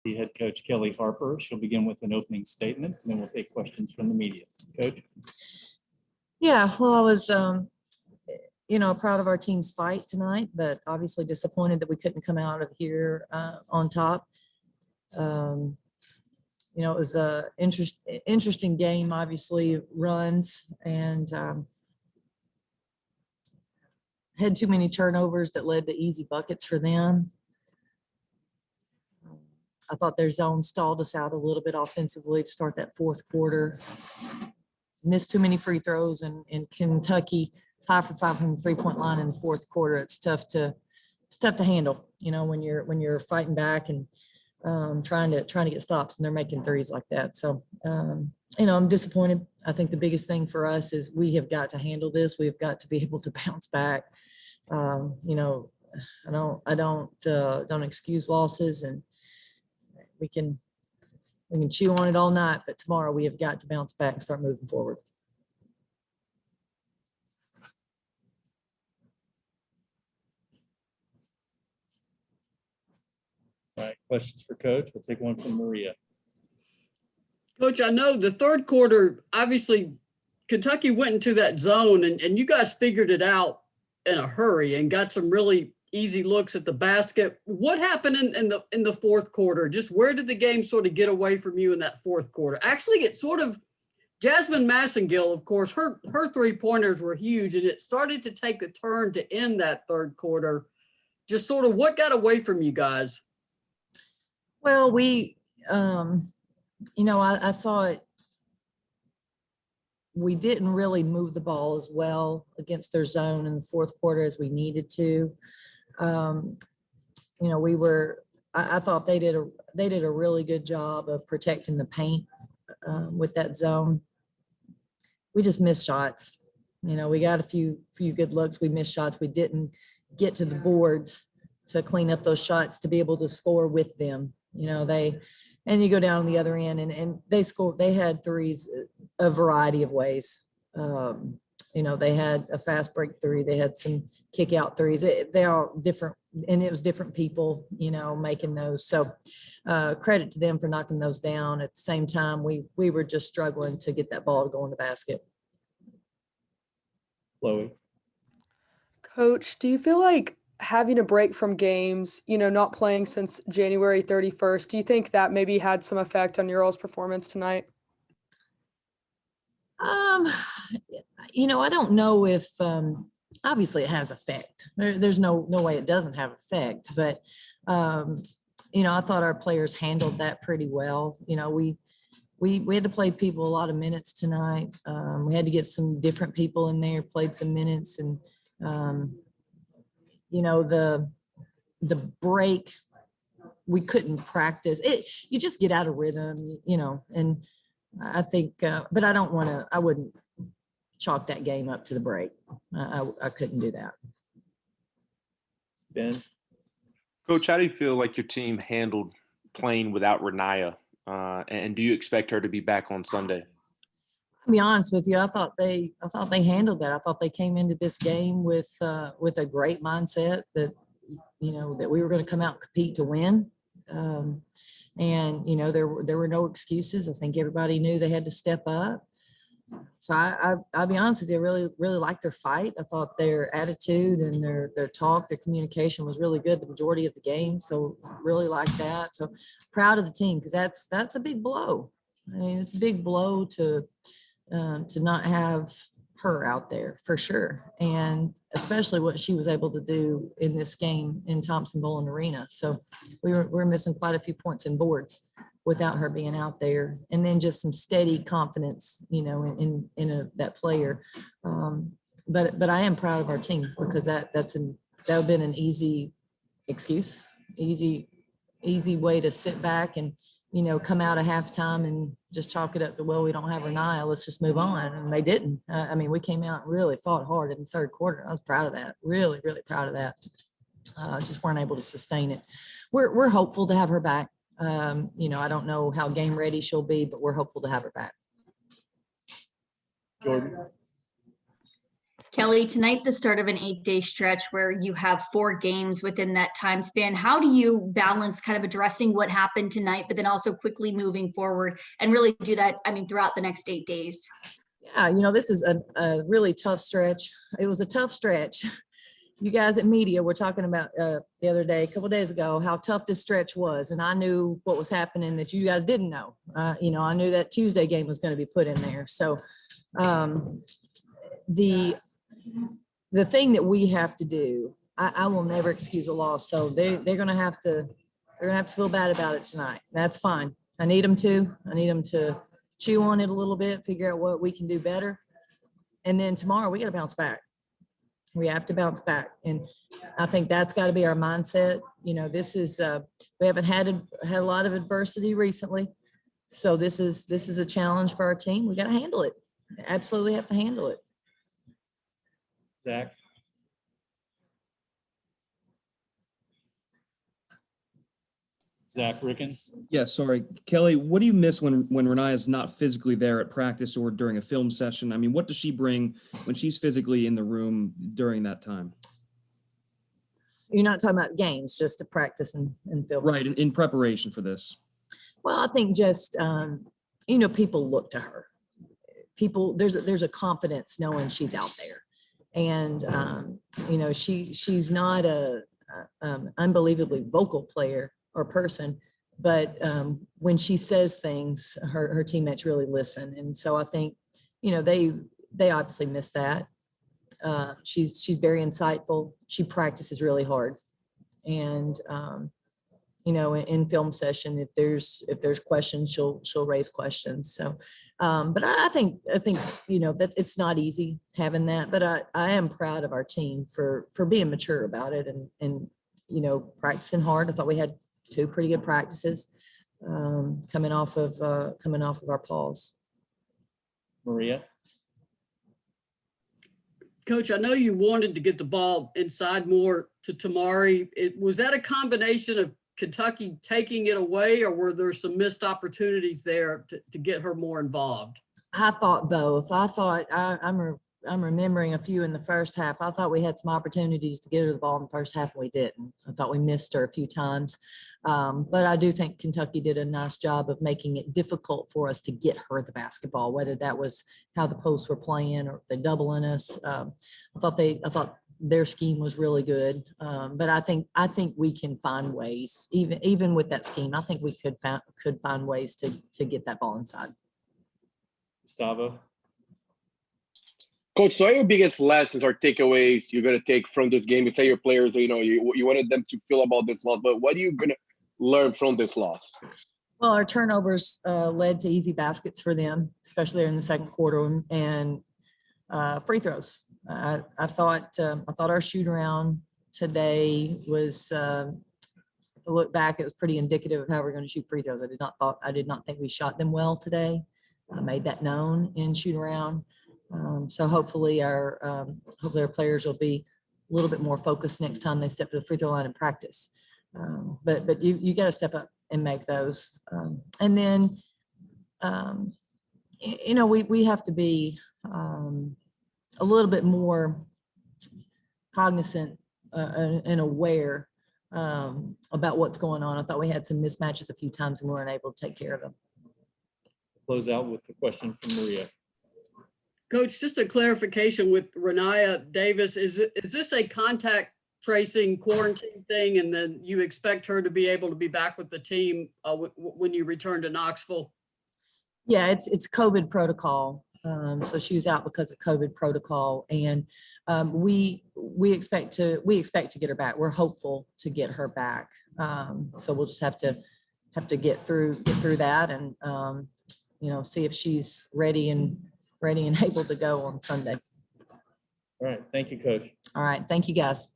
the head coach, Kellie Harper. She'll begin with an opening statement, and then we'll take questions from the media. Coach? Yeah, well, I was, proud of our team's fight tonight, but obviously disappointed that we couldn't come out of here on top. It was a interesting game, obviously runs, and had too many turnovers that led to easy buckets for them. I thought their zone stalled us out a little bit offensively to start that fourth quarter. Missed too many free throws, and in Kentucky, 5 for 5 from the 3-point line in the fourth quarter. It's tough to handle, when you're fighting back and trying to get stops, and they're making threes like that. So, I'm disappointed. I think the biggest thing for us is we have got to handle this. We have got to be able to bounce back. I don't excuse losses, and we can chew on it all night, but tomorrow we have got to bounce back and start moving forward. All right, questions for Coach? We'll take one from Maria. Coach, I know the third quarter, obviously Kentucky went into that zone and you guys figured it out in a hurry and got some really easy looks at the basket. What happened in the fourth quarter? Just where did the game sort of get away from you in that fourth quarter? Actually, it sort of, Jasmine Massengill, of course, her 3-pointers were huge, and it started to take a turn to end that third quarter. Just sort of what got away from you guys? Well, I thought we didn't really move the ball as well against their zone in the fourth quarter as we needed to. I thought they did a really good job of protecting the paint with that zone. We just missed shots. We got a few good looks. We missed shots. We didn't get to the boards to clean up those shots to be able to score with them. And you go down on the other end and they scored. They had threes a variety of ways. They had a fast break three. They had some kick out threes. They all different, and it was different people, making those. So credit to them for knocking those down. At the same time, we were just struggling to get that ball to go in the basket. Chloe? Coach, do you feel like having a break from games, not playing since January 31st, do you think that maybe had some effect on your all's performance tonight? I don't know if obviously it has effect. There's no way it doesn't have effect, but I thought our players handled that pretty well. We had to play people a lot of minutes tonight. We had to get some different people in there, played some minutes, and the break, we couldn't practice it. You just get out of rhythm, and I think, but I wouldn't chalk that game up to the break. I couldn't do that. Ben? Coach, how do you feel like your team handled playing without Renaya? And do you expect her to be back on Sunday? To be honest with you, I thought they handled that. I thought they came into this game with a great mindset that, that we were going to come out and compete to win. And there were no excuses. I think everybody knew they had to step up. So I'll be honest with you, I really liked their fight. I thought their attitude and their talk, their communication was really good the majority of the game. So really liked that. So proud of the team, because that's a big blow. I mean, it's a big blow to not have her out there for sure, and especially what she was able to do in this game in Thompson-Boling Arena. So we're missing quite a few points and boards without her being out there, and then just some steady confidence, in that player. But I am proud of our team, because that would have been an easy excuse, easy way to sit back and come out of halftime and just chalk it up to, well, we don't have Renaya, let's just move on. And they didn't. We came out and really fought hard in the third quarter. I was proud of that. Really, really proud of that. Just weren't able to sustain it. We're hopeful to have her back. I don't know how game ready she'll be, but we're hopeful to have her back. Jordan? Kelly, tonight, the start of an 8-day stretch where you have 4 games within that time span. How do you balance kind of addressing what happened tonight, but then also quickly moving forward and really do that, I mean, throughout the next 8 days? Yeah, this is a really tough stretch. It was a tough stretch. You guys at media were talking about the other day, a couple of days ago, how tough this stretch was. And I knew what was happening that you guys didn't know. I knew that Tuesday game was going to be put in there. So the thing that we have to do, I will never excuse a loss. So they're going to have to feel bad about it tonight. That's fine. I need them to chew on it a little bit, figure out what we can do better. And then tomorrow we got to bounce back. We have to bounce back. And I think that's got to be our mindset. This is, we haven't had a lot of adversity recently. So this is a challenge for our team. We got to handle it. Absolutely have to handle it. Zach? Zach Rickens? Yeah, sorry. Kelly, what do you miss when Renaya is not physically there at practice or during a film session? I mean, what does she bring when she's physically in the room during that time? You're not talking about games, just to practice and film. Right, in preparation for this. Well, I think just, people look to her. There's a confidence knowing she's out there. And, she's not a unbelievably vocal player or person, but when she says things, her teammates really listen. And so I think, they obviously miss that. She's very insightful. She practices really hard. And, in film session, if there's questions, she'll raise questions. So, but I think, that it's not easy having that, but I am proud of our team for being mature about it and practicing hard. I thought we had 2 pretty good practices coming off of our pause. Maria? Coach, I know you wanted to get the ball inside more to Tamari. Was that a combination of Kentucky taking it away, or were there some missed opportunities there to get her more involved? I thought both. I'm remembering a few in the first half. I thought we had some opportunities to get her the ball in the first half, and we didn't. I thought we missed her a few times. But I do think Kentucky did a nice job of making it difficult for us to get her the basketball, whether that was how the posts were playing or they doubling us. I thought their scheme was really good. But I think we can find ways, even with that scheme. I think we could find ways to get that ball inside. Gustavo? Coach, so your biggest lessons or takeaways you're going to take from this game? You say your players, you wanted them to feel about this loss, but what are you going to learn from this loss? Well, our turnovers led to easy baskets for them, especially in the second quarter, and free throws. I thought our shoot around today was, to look back, it was pretty indicative of how we're going to shoot free throws. I did not think we shot them well today. I made that known in shoot around. So hopefully our players will be a little bit more focused next time they step to the free throw line in practice. But you got to step up and make those. And then, we have to be a little bit more cognizant and aware about what's going on. I thought we had some mismatches a few times and we weren't able to take care of them. Close out with the question from Maria. Coach, just a clarification with Renaya Davis. Is this a contact tracing quarantine thing, and then you expect her to be able to be back with the team when you return to Knoxville? Yeah, it's COVID protocol. So she was out because of COVID protocol, and we expect to get her back. We're hopeful to get her back. So we'll just have to get through that and see if she's ready and able to go on Sunday. All right. Thank you, Coach. All right. Thank you, guys.